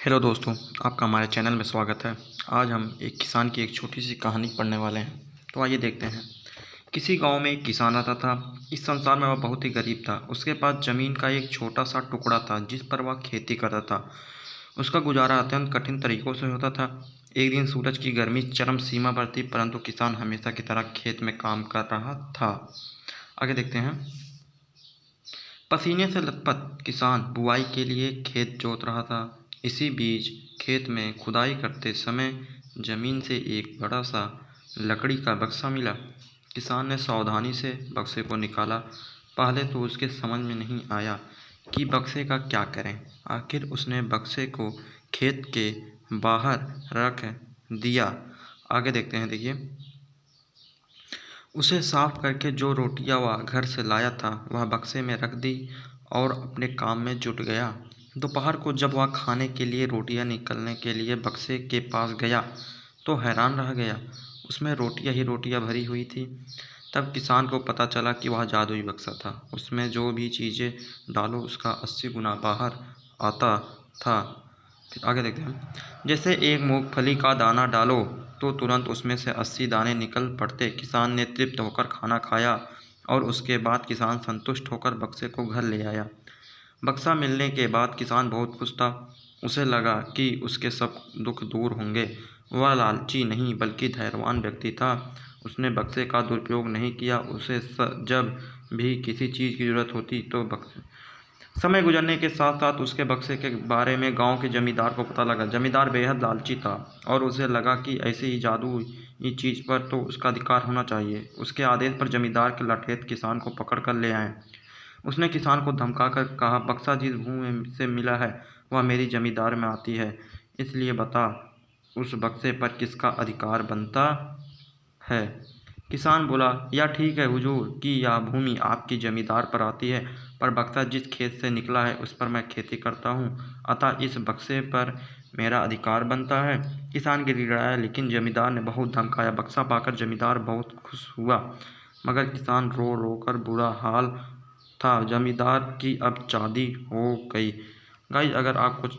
Hello दोस्तों, आपका हमारे चैनल में स्वागत है। आज हम एक किसान की एक छोटी सी कहानी पढ़ने वाले हैं। तो आइए देखते हैं। किसी गांव में एक किसान रहता था। इस संसार में वह बहुत ही गरीब था। उसके पास ज़मीन का एक छोटा सा टुकड़ा था जिस पर वह खेती करता था। उसका गुजारा अत्यंत कठिन तरीकों से होता था। एक दिन सूरज की गर्मी चरम सीमा पर थी, परंतु किसान हमेशा की तरह खेत में काम कर रहा था। आगे देखते हैं। पसीने से लथपथ किसान बुआई के लिए खेत जोत रहा था। इसी बीच खेत में खुदाई करते समय जमीन से एक बड़ा सा लकड़ी का बक्सा मिला। किसान ने सावधानी से बक्से को निकाला। पहले तो उसके समझ में नहीं आया कि बक्से का क्या करें। आखिर उसने बक्से को खेत के बाहर रख दिया। आगे देखते हैं। देखिए, उसे साफ करके जो रोटियां वह घर से लाया था वह बक्से में रख दी और अपने काम में जुट गया। दोपहर को जब वह खाने के लिए रोटियां निकलने के लिए बक्से के पास गया तो हैरान रह गया। उसमें रोटियां ही रोटियां भरी हुई थी। तब किसान को पता चला कि वह जादुई बक्सा था। उसमें जो भी चीज़ें डालो उसका 80 गुना बाहर आता था। फिर आगे देखते हैं। जैसे एक मूंगफली का दाना डालो तो तुरंत उसमें से 80 दाने निकल पड़ते। किसान ने तृप्त होकर खाना खाया और उसके बाद किसान संतुष्ट होकर बक्से को घर ले आया। बक्सा मिलने के बाद किसान बहुत खुश था। उसे लगा कि उसके सब दुख दूर होंगे। वह लालची नहीं बल्कि धैर्यवान व्यक्ति था। उसने बक्से का दुरुपयोग नहीं किया। उसे जब भी किसी चीज़ की जरूरत होती तो बक्से। समय गुजरने के साथ साथ उसके बक्से के बारे में गांव के जमींदार को पता लगा। जमींदार बेहद लालची था और उसे लगा कि ऐसी ही जादुई चीज़ पर तो उसका अधिकार होना चाहिए। उसके आदेश पर जमींदार के लठेत किसान को पकड़ कर ले आए। उसने किसान को धमकाकर कहा, बक्सा जिस भूमि से मिला है वह मेरी जमींदार में आती है, इसलिए बता उस बक्से पर किसका अधिकार बनता है। किसान बोला, यह ठीक है हुजूर कि यह भूमि आपकी जमींदार पर आती है, पर बक्सा जिस खेत से निकला है उस पर मैं खेती करता हूँ, अतः इस बक्से पर मेरा अधिकार बनता है। किसान गिड़गिड़ाया, लेकिन जमींदार ने बहुत धमकाया। बक्सा पाकर जमींदार बहुत खुश हुआ, मगर किसान रो रो कर बुरा हाल था। जमींदार की अब चांदी हो गई। गाइस, अगर आप कुछ